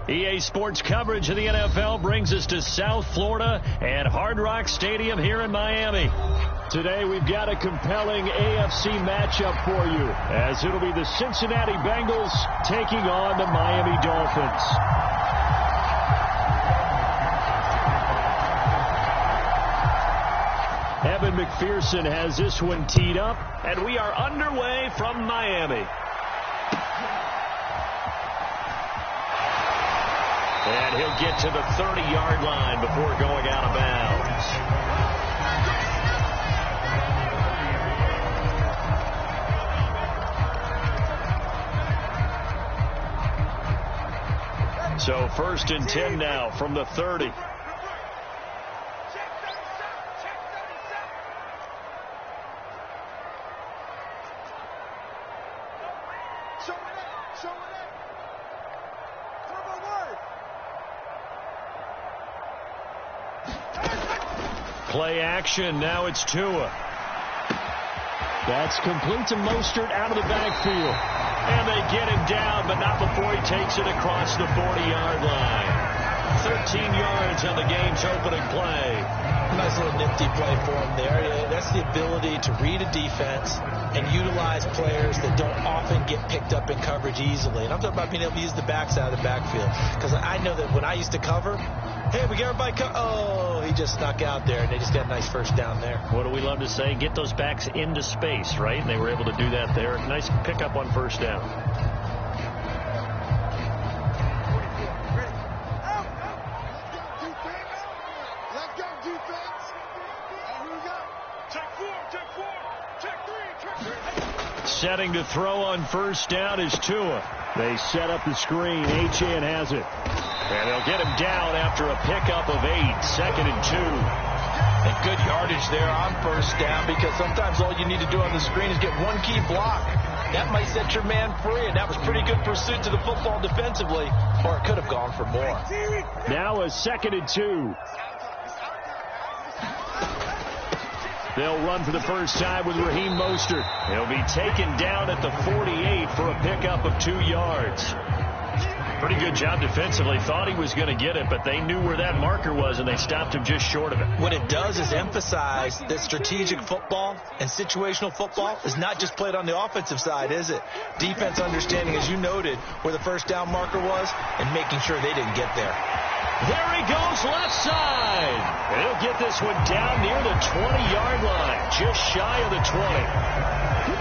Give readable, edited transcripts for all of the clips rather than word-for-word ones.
EA Sports coverage of the NFL brings us to South Florida and Hard Rock Stadium here in Miami. Today we've got a compelling AFC matchup for you, as it'll be the Cincinnati Bengals taking on the Miami Dolphins. Evan McPherson has this one teed up, and we are underway from Miami. And he'll get to the 30-yard line before going out of bounds. So 1st and 10 now from the 30. Play action. Now it's Tua. That's complete to Mostert out of the backfield. And they get him down, but not before he takes it across the 40-yard line. 13 yards on the game's opening play. Nice little nifty play for him there. That's the ability to read a defense and utilize players that don't often get picked up in coverage easily. And I'm talking about being able to use the backside of the backfield. Because I know that when I used to cover, hey, we got everybody oh, he just snuck out there, and they just got a nice first down there. What do we love to say? Get those backs into space, right? And they were able to do that there. Nice pickup on first down. Setting to throw on first down is Tua. They set up the screen. Achane has it. And they'll get him down after a pickup of 8. 2nd and 2. And good yardage there on first down, because sometimes all you need to do on the screen is get one key block. That might set your man free, and that was pretty good pursuit to the football defensively, or it could have gone for more. Now a 2nd and 2. They'll run for the first time with Raheem Mostert. He'll be taken down at the 48 for a pickup of 2 yards. Pretty good job defensively. Thought he was going to get it, but they knew where that marker was, and they stopped him just short of it. What it does is emphasize that strategic football and situational football is not just played on the offensive side, is it? Defense understanding, as you noted, where the first down marker was and making sure they didn't get there. There he goes, left side. He'll get this one down near the 20-yard line, just shy of the 20.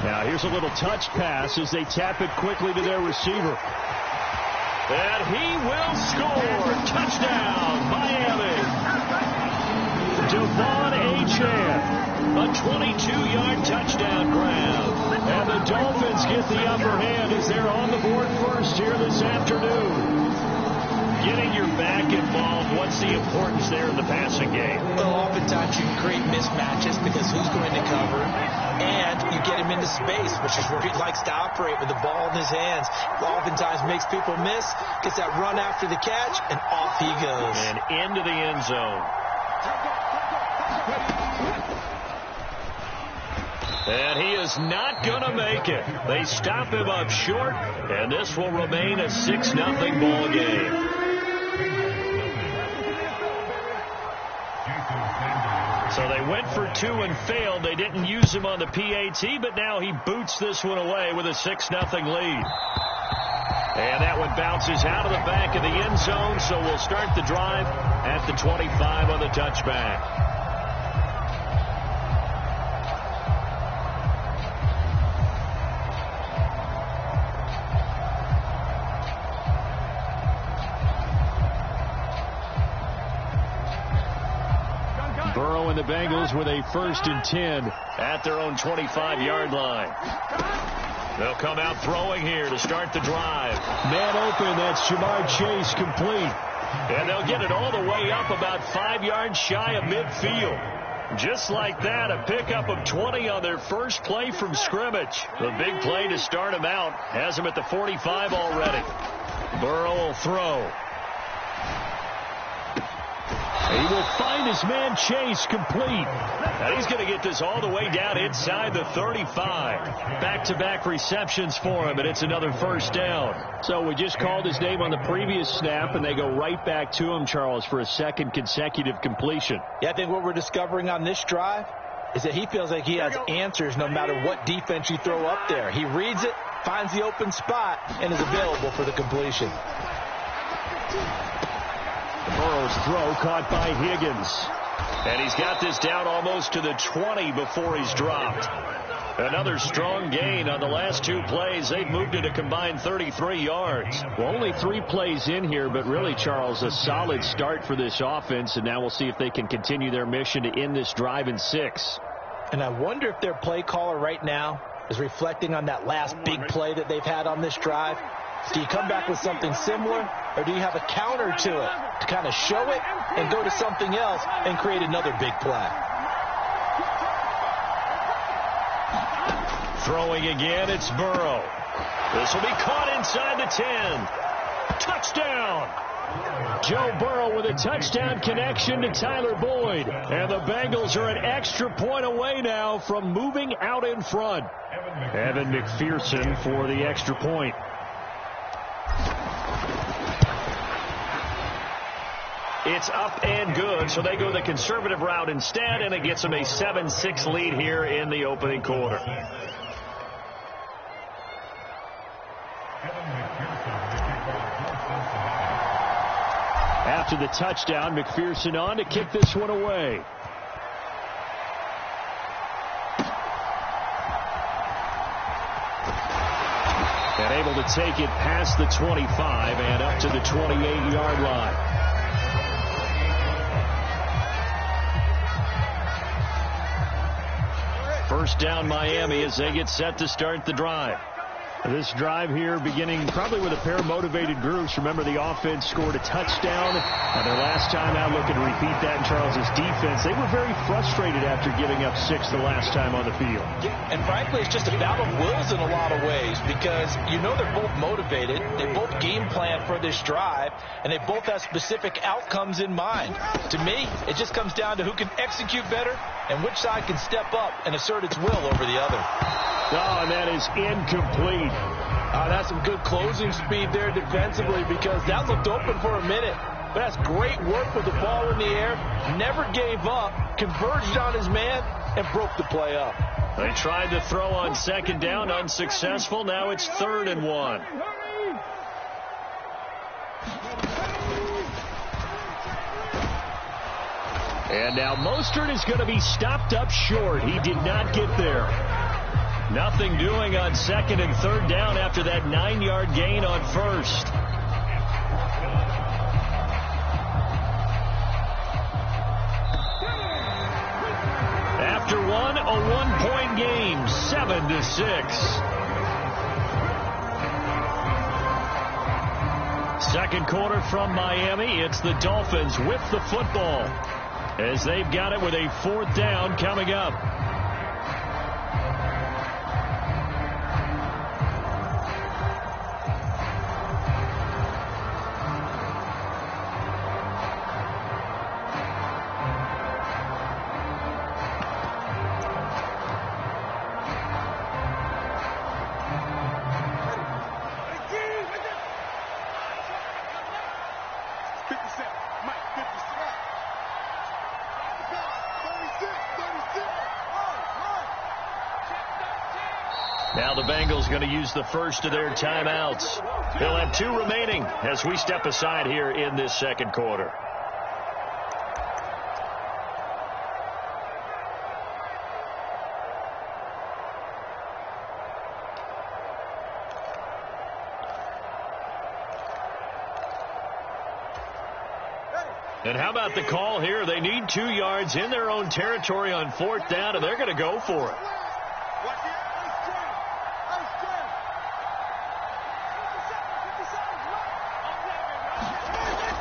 Now here's a little touch pass as they tap it quickly to their receiver. And he will score. Touchdown, Miami. Devon Achane. A 22-yard touchdown grab. And the Dolphins get the upper hand as they're on the board first here this afternoon. Getting your back involved, what's the importance there in the passing game? Well, oftentimes you create mismatches because who's going to cover, and you get him into space, which is where he likes to operate with the ball in his hands. Oftentimes makes people miss, gets that run after the catch, and off he goes. And into the end zone. And he is not going to make it. They stop him up short, and this will remain a 6-0 ball game. So they went for 2 and failed. They didn't use him on the PAT, but now he boots this one away with a 6-0 lead. And that one bounces out of the back of the end zone, so we'll start the drive at the 25 on the touchback. Burrow and the Bengals with a 1st and 10 at their own 25-yard line. They'll come out throwing here to start the drive. Man open, that's Jamar Chase complete. And they'll get it all the way up about 5 yards shy of midfield. Just like that, a pickup of 20 on their first play from scrimmage. The big play to start him out has him at the 45 already. Burrow will throw. He will find his man Chase complete. And he's going to get this all the way down inside the 35. Back-to-back receptions for him, and it's another first down. So we just called his name on the previous snap, and they go right back to him, Charles, for a second consecutive completion. Yeah, I think what we're discovering on this drive is that he feels like he has answers no matter what defense you throw up there. He reads it, finds the open spot, and is available for the completion. Burrow's throw caught by Higgins. And he's got this down almost to the 20 before he's dropped. Another strong gain on the last two plays. They've moved it a combined 33 yards. Well, only 3 plays in here, but really, Charles, a solid start for this offense. And now we'll see if they can continue their mission to end this drive in 6. And I wonder if their play caller right now is reflecting on that last big play that they've had on this drive. Do you come back with something similar, or do you have a counter to it to kind of show it and go to something else and create another big play? Throwing again, it's Burrow. This will be caught inside the 10. Touchdown! Joe Burrow with a touchdown connection to Tyler Boyd. And the Bengals are an extra point away now from moving out in front. Evan McPherson for the extra point. It's up and good, so they go the conservative route instead, and it gets them a 7-6 lead here in the opening quarter. After the touchdown, McPherson on to kick this one away. And able to take it past the 25 and up to the 28-yard line. First down Miami as they get set to start the drive. This drive here beginning probably with a pair of motivated groups. Remember, the offense scored a touchdown. And their last time out looking to repeat that in Charles's defense. They were very frustrated after giving up 6 the last time on the field. And frankly, it's just a battle of wills in a lot of ways because you know they're both motivated. They both game plan for this drive, and they both have specific outcomes in mind. To me, it just comes down to who can execute better and which side can step up and assert its will over the other. Oh, and that is incomplete. That's some good closing speed there defensively because that looked open for a minute. But that's great work with the ball in the air. Never gave up, converged on his man, and broke the play up. They tried to throw on second down, unsuccessful. Now it's 3rd and 1. And now Mostert is going to be stopped up short. He did not get there. Nothing doing on 2nd and 3rd down after that 9-yard gain on 1st. After one, a 1-point game, 7-6. Second quarter from Miami. It's the Dolphins with the football as they've got it with a 4th down coming up. Now the Bengals going to use the first of their timeouts. They'll have 2 remaining as we step aside here in this second quarter. And how about the call here? They need 2 yards in their own territory on 4th down, and they're going to go for it.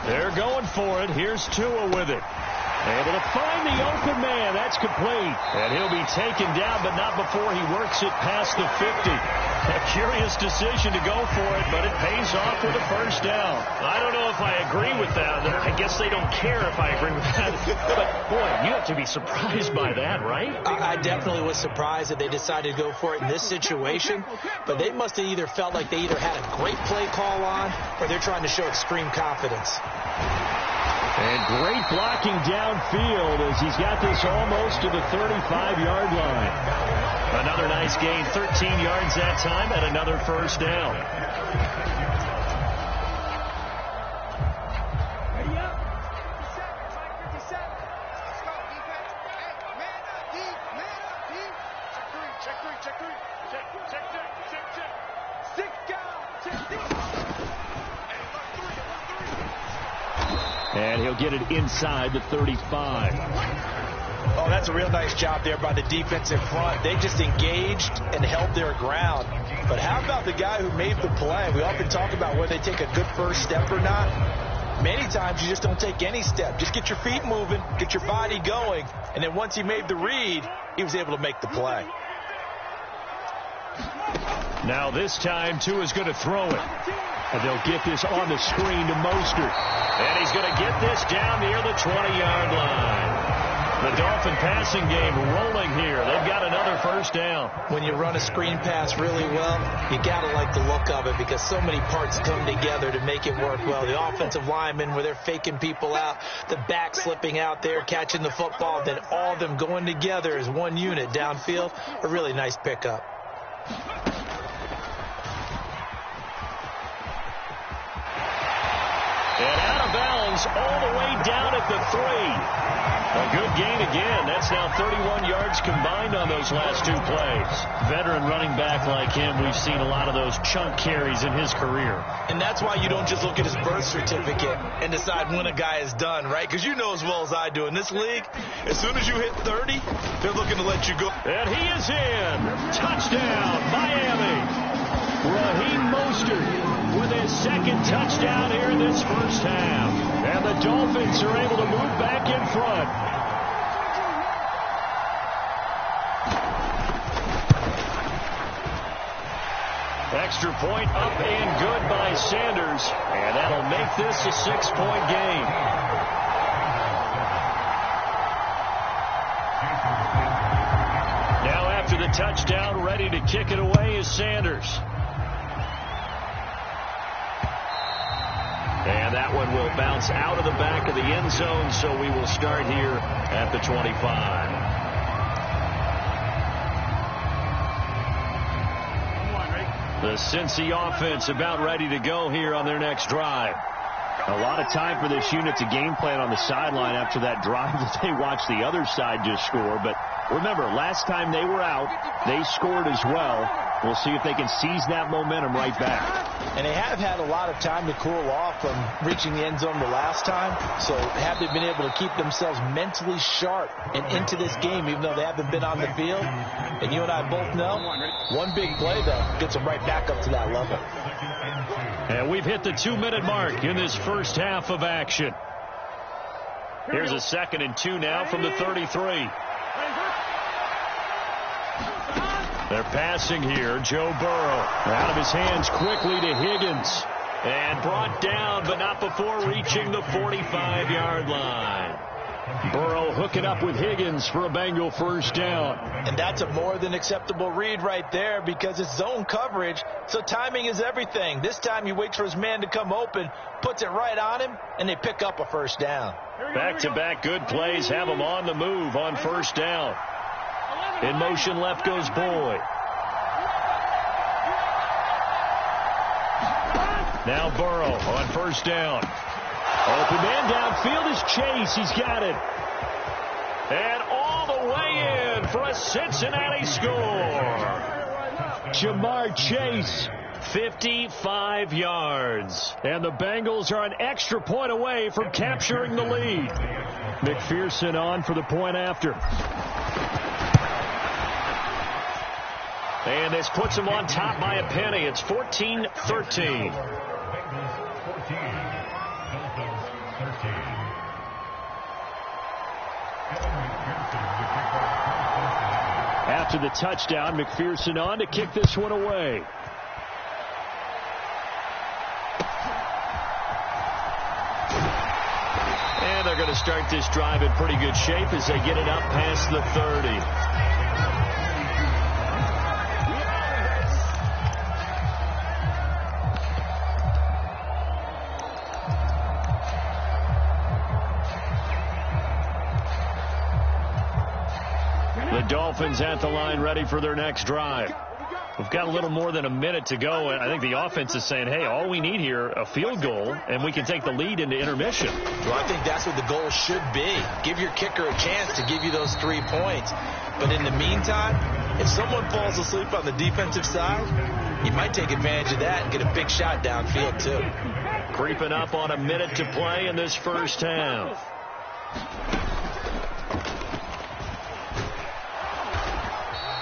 They're going for it. Here's Tua with it. Able to find the open man. That's complete. And he'll be taken down, but not before he works it past the 50. A curious decision to go for it, but it pays off with a first down. I don't know if I agree with that. I guess they don't care if I agree with that. But, boy, you have to be surprised by that, right? I definitely was surprised that they decided to go for it in this situation, but they must have either felt like they either had a great play call on or they're trying to show extreme confidence. And great blocking downfield as he's got this almost to the 35-yard line. Another nice gain, 13 yards that time, and another first down. And he'll get it inside the 35. Oh, that's a real nice job there by the defense in front. They just engaged and held their ground. But how about the guy who made the play? We often talk about whether they take a good first step or not. Many times you just don't take any step. Just get your feet moving, get your body going, and then once he made the read, he was able to make the play. Now this time, Tua is going to throw it. And they'll get this on the screen to Mostert. And he's going to get this down near the 20-yard line. The Dolphin passing game rolling here. They've got another first down. When you run a screen pass really well, you got to like the look of it because so many parts come together to make it work well. The offensive linemen, where they're faking people out, the back slipping out there, catching the football, then all of them going together as one unit downfield. A really nice pickup. And out of bounds all the way down at the 3. A good gain again. That's now 31 yards combined on those last two plays. Veteran running back like him, we've seen a lot of those chunk carries in his career. And that's why you don't just look at his birth certificate and decide when a guy is done, right? Because you know as well as I do, in this league, as soon as you hit 30, they're looking to let you go. And he is in. Touchdown, Miami. Raheem Mostert with his second touchdown here in this first half. And the Dolphins are able to move back in front. Extra point up and good by Sanders. And that'll make this a 6-point game. Now after the touchdown, ready to kick it away is Sanders. And that one will bounce out of the back of the end zone, so we will start here at the 25. The Cincy offense about ready to go here on their next drive. A lot of time for this unit to game plan on the sideline after that drive that they watched the other side just score. But remember, last time they were out, they scored as well. We'll see if they can seize that momentum right back. And they have had a lot of time to cool off from reaching the end zone the last time. So have they been able to keep themselves mentally sharp and into this game, even though they haven't been on the field? And you and I both know, one big play, though, gets them right back up to that level. And we've hit the 2-minute mark in this first half of action. Here's a 2nd and 2 now from the 33. They're passing here. Joe Burrow out of his hands quickly to Higgins. And brought down, but not before reaching the 45-yard line. Burrow hooking up with Higgins for a Bengal first down. And that's a more than acceptable read right there because it's zone coverage, so timing is everything. This time he waits for his man to come open, puts it right on him, and they pick up a first down. Back-to-back good plays have them on the move on first down. In motion left goes Boyd. Now Burrow on first down. Open man downfield is Chase. He's got it. And all the way in for a Cincinnati score. Jamar Chase, 55 yards. And the Bengals are an extra point away from capturing the lead. McPherson on for the point after. And this puts them on top by a penny. It's 14-13. after the touchdown. McPherson on to kick this one away. And they're going to start this drive in pretty good shape as they get it up past the 30. The Dolphins at the line ready for their next drive. We've got a little more than a minute to go. I think the offense is saying, hey, all we need here, a field goal, and we can take the lead into intermission. Well, I think that's what the goal should be. Give your kicker a chance to give you those 3 points. But in the meantime, if someone falls asleep on the defensive side, you might take advantage of that and get a big shot downfield, too. Creeping up on a minute to play in this first half.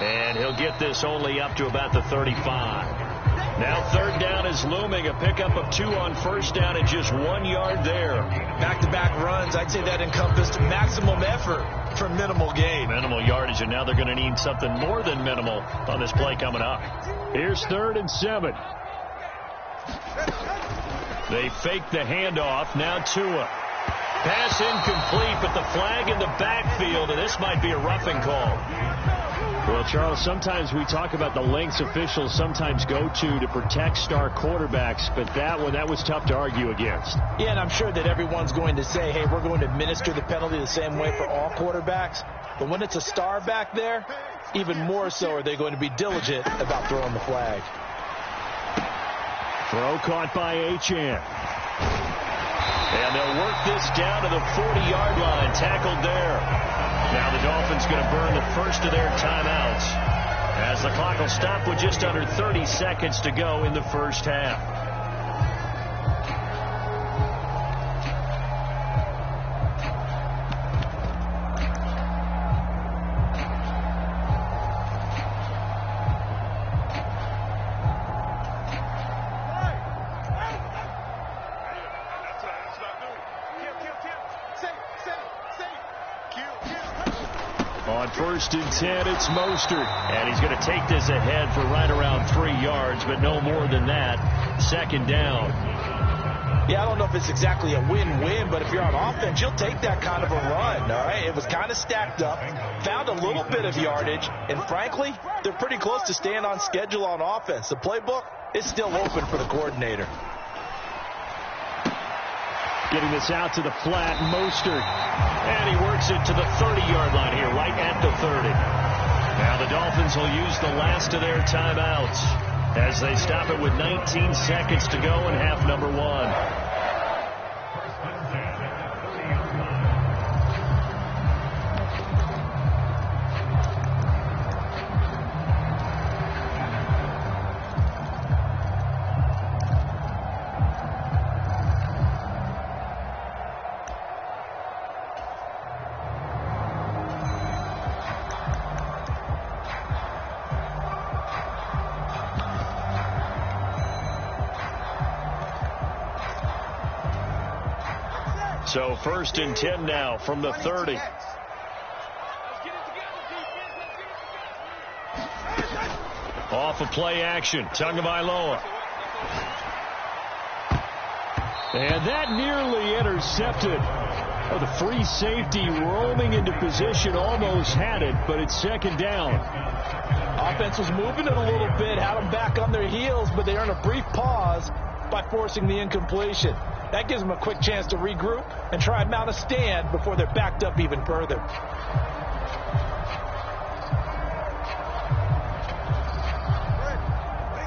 And he'll get this only up to about the 35. Now third down is looming. A pickup of 2 on first down and just 1 yard there. Back-to-back runs, I'd say that encompassed maximum effort for minimal gain. Minimal yardage, and now they're going to need something more than minimal on this play coming up. Here's 3rd and 7. They fake the handoff. Now Tua. Pass incomplete, but the flag in the backfield, and this might be a roughing call. Well, Charles, sometimes we talk about the lengths officials sometimes go to protect star quarterbacks, but that was tough to argue against. Yeah, and I'm sure that everyone's going to say, hey, we're going to administer the penalty the same way for all quarterbacks. But when it's a star back there, even more so are they going to be diligent about throwing the flag. Throw caught by Achane. And they'll work this down to the 40-yard line, tackled there. Now the Dolphins going to burn the first of their timeouts as the clock will stop with just under 30 seconds to go in the first half. On 1st and 10, it's Mostert. And he's going to take this ahead for right around 3 yards, but no more than that. 2nd down. Yeah, I don't know if it's exactly a win-win, but if you're on offense, you'll take that kind of a run, all right? It was kind of stacked up, found a little bit of yardage, and frankly, they're pretty close to staying on schedule on offense. The playbook is still open for the coordinator. Getting this out to the flat, Mostert. And he works it to the 30-yard line here, right at the 30. Now the Dolphins will use the last of their timeouts as they stop it with 19 seconds to go in half number 1. So 1st and 10 now from the 30. Off of play action, Tagovailoa. And that nearly intercepted. Oh, the free safety roaming into position almost had it, but it's 2nd down. Offense was moving it a little bit, had them back on their heels, but they earned a brief pause by forcing the incompletion. That gives them a quick chance to regroup and try and mount a stand before they're backed up even further.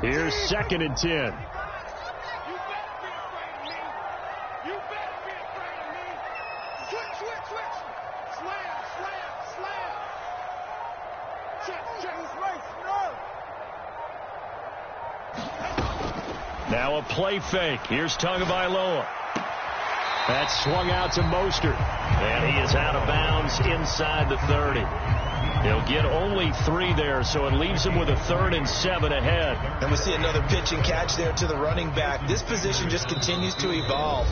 Here's 2nd and 10. Now a play fake. Here's Tagovailoa. That's swung out to Mostert. And he is out of bounds inside the 30. He'll get only 3 there, so it leaves him with a 3rd and 7 ahead. And we see another pitch and catch there to the running back. This position just continues to evolve.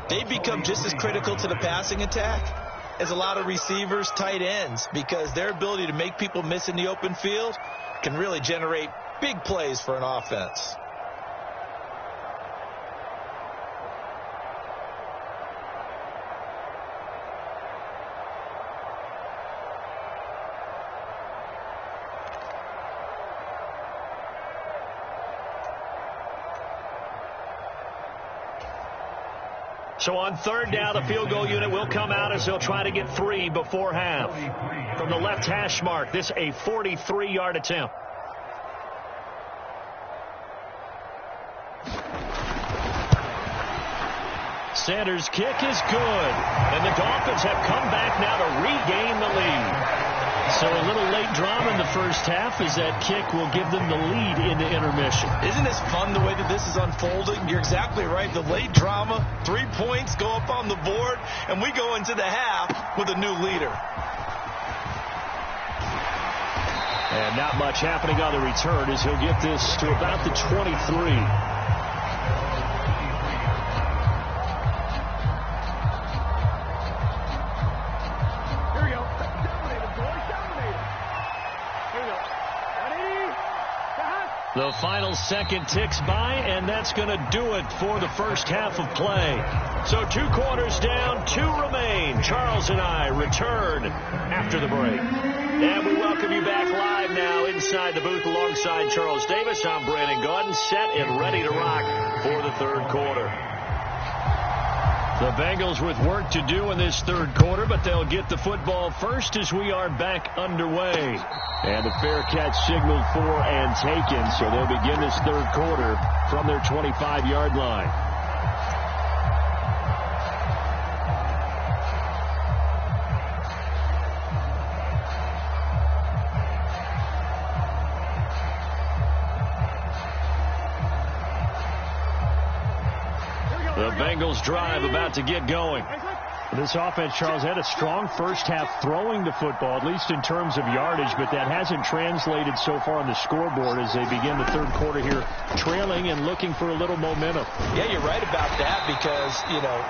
They've become just as critical to the passing attack is a lot of receivers, tight ends, because their ability to make people miss in the open field can really generate big plays for an offense. So on third down, the field goal unit will come out as they'll try to get 3 before half. From the left hash mark, this a 43-yard attempt. Sanders' kick is good. And the Dolphins have come back now to regain the lead. So a little late drama in the first half as that kick will give them the lead into intermission. Isn't this fun the way that this is unfolding? You're exactly right. The late drama, 3 points go up on the board, and we go into the half with a new leader. And not much happening on the return as he'll get this to about the 23. The final second ticks by, and that's going to do it for the first half of play. So 2 quarters down, 2 remain. Charles and I return after the break. And we welcome you back live now inside the booth alongside Charles Davis. I'm Brandon Gaudin, set and ready to rock for the third quarter. The Bengals with work to do in this third quarter, but they'll get the football first as we are back underway. And the fair catch signaled for and taken, so they'll begin this third quarter from their 25-yard line. The Bengals drive about to get going. This offense, Charles, had a strong first half throwing the football, at least in terms of yardage, but that hasn't translated so far on the scoreboard as they begin the third quarter here, trailing and looking for a little momentum. Yeah, you're right about that because,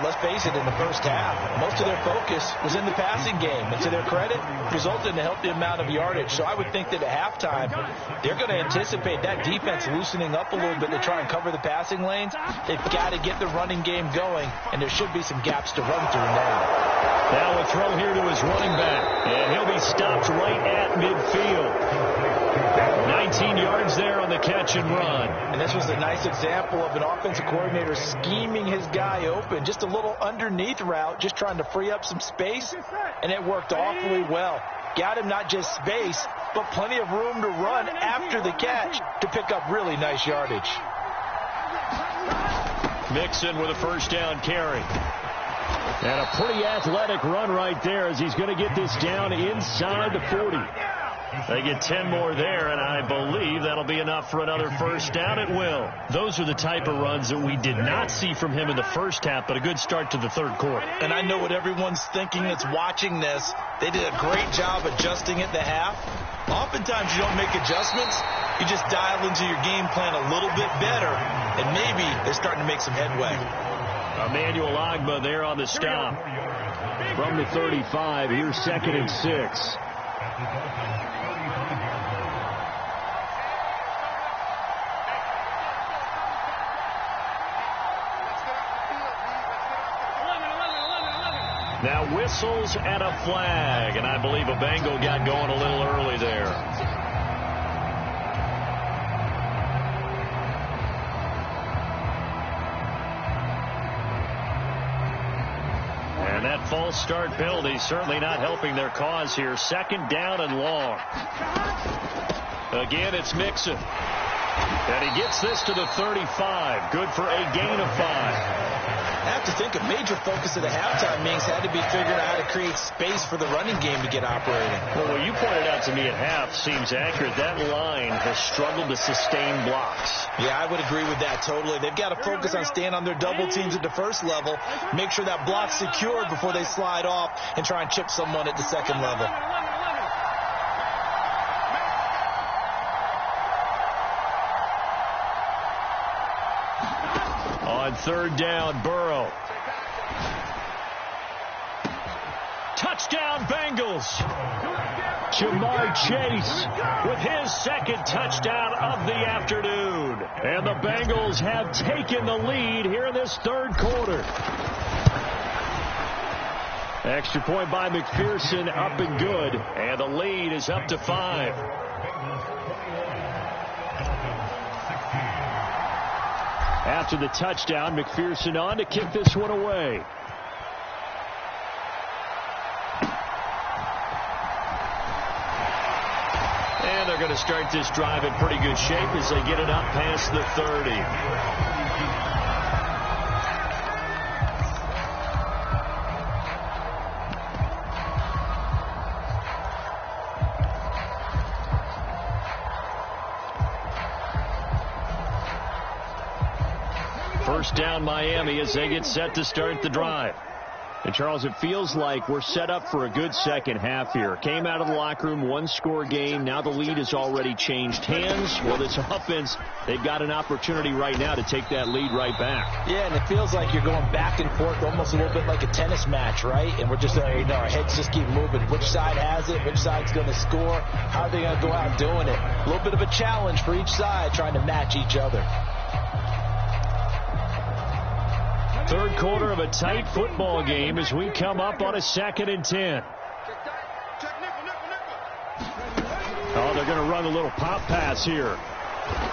let's face it, in the first half, most of their focus was in the passing game. And to their credit, resulted in a healthy amount of yardage. So I would think that at halftime, they're going to anticipate that defense loosening up a little bit to try and cover the passing lanes. They've got to get the running game going, and there should be some gaps to run through now. Now a throw here to his running back, and he'll be stopped right at midfield. 19 yards there on the catch and run. And this was a nice example of an offensive coordinator scheming his guy open. Just a little underneath route, just trying to free up some space, and it worked awfully well. Got him not just space, but plenty of room to run after the catch to pick up really nice yardage. Mixon with a first down carry. And a pretty athletic run right there as he's going to get this down inside the 40. They get 10 more there, and I believe that'll be enough for another first down. It will. Those are the type of runs that we did not see from him in the first half, but a good start to the third quarter. And I know what everyone's thinking that's watching this. They did a great job adjusting at the half. Oftentimes you don't make adjustments. You just dial into your game plan a little bit better, and maybe they're starting to make some headway. Emmanuel Ogbah there on the stop. From the 35, here's 2nd and 6. Now whistles and a flag, and I believe a Bengal got going a little early there. And that false start penalty certainly not helping their cause here. 2nd down and long. Again, it's Mixon. And he gets this to the 35. Good for a gain of 5. I have to think a major focus of the halftime meetings had to be figuring out how to create space for the running game to get operating. Well, what you pointed out to me at half seems accurate. That line has struggled to sustain blocks. Yeah, I would agree with that totally. They've got to focus on staying on their double teams at the first level, make sure that block's secure before they slide off and try and chip someone at the second level. On 3rd down, Burrow. Touchdown, Bengals. Jamar Chase with his second touchdown of the afternoon. And the Bengals have taken the lead here in this third quarter. Extra point by McPherson, up and good. And the lead is up to 5. After the touchdown, McPherson on to kick this one away. And they're going to start this drive in pretty good shape as they get it up past the 30. First down, Miami, as they get set to start the drive. And, Charles, it feels like we're set up for a good second half here. Came out of the locker room, one-score game. Now the lead has already changed hands. Well, this offense, they've got an opportunity right now to take that lead right back. Yeah, and it feels like you're going back and forth almost a little bit like a tennis match, right? And we're just, our heads just keep moving. Which side has it? Which side's going to score? How are they going to go out doing it? A little bit of a challenge for each side trying to match each other. Third quarter of a tight football game as we come up on a 2nd and 10. Oh, they're going to run a little pop pass here.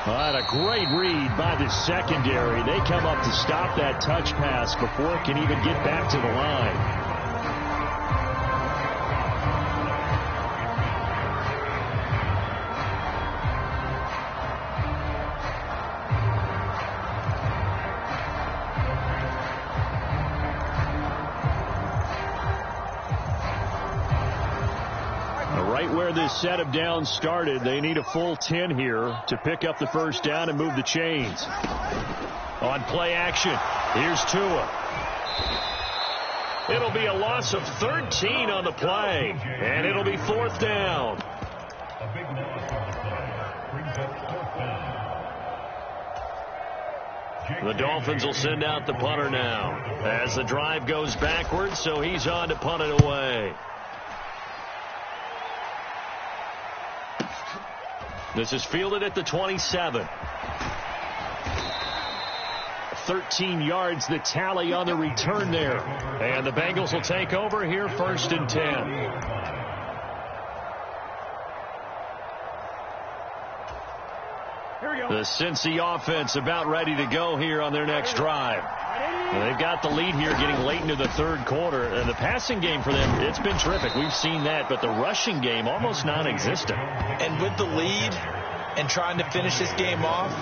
Well, a great read by the secondary. They come up to stop that touch pass before it can even get back to the line. Where this set of downs started, they need a full 10 here to pick up the first down and move the chains. On play action, here's Tua. It'll be a loss of 13 on the play, and it'll be 4th down. The Dolphins will send out the punter now as the drive goes backwards, so he's on to punt it away. This is fielded at the 27. 13 yards the tally on the return there. And the Bengals will take over here 1st and 10. Here we go. The Cincy offense about ready to go here on their next drive. Well, they've got the lead here getting late into the third quarter. And the passing game for them, it's been terrific. We've seen that, but the rushing game almost non-existent. And with the lead and trying to finish this game off,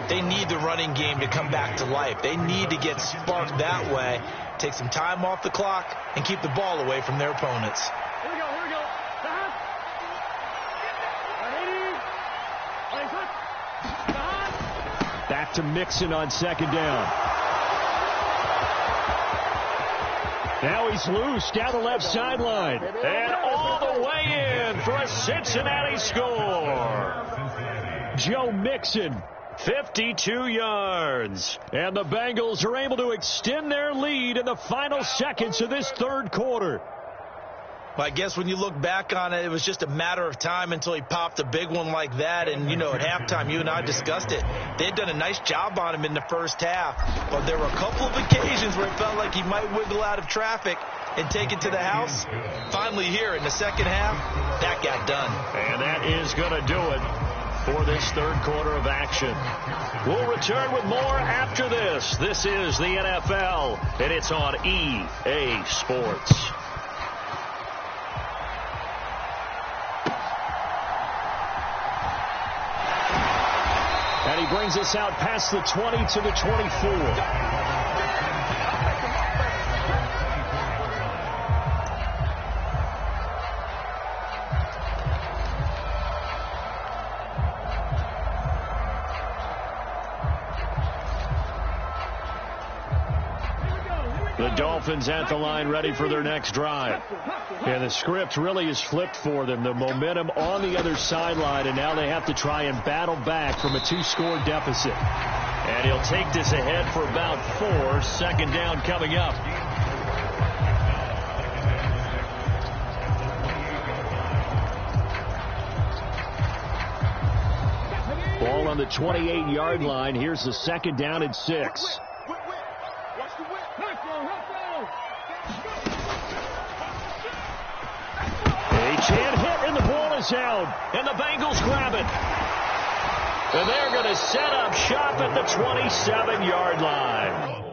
they need the running game to come back to life. They need to get sparked that way, take some time off the clock, and keep the ball away from their opponents. Here we go, here we go. Back to Mixon on 2nd down. Now he's loose down the left sideline. And all the way in for a Cincinnati score. Joe Mixon, 52 yards. And the Bengals are able to extend their lead in the final seconds of this third quarter. Well, I guess when you look back on it, it was just a matter of time until he popped a big one like that. And, at halftime, you and I discussed it. They had done a nice job on him in the first half. But there were a couple of occasions where it felt like he might wiggle out of traffic and take it to the house. Finally here in the second half, that got done. And that is going to do it for this third quarter of action. We'll return with more after this. This is the NFL, and it's on EA Sports. And he brings us out past the 20 to the 24. The Dolphins at the line ready for their next drive. And the script really is flipped for them. The momentum on the other sideline, and now they have to try and battle back from a 2-score deficit. And he'll take this ahead for about 4. 2nd down coming up. on the 28-yard line. Here's the 2nd down and 6. A chance hit, and the ball is out. And the Bengals grab it. And they're going to set up shop at the 27-yard line.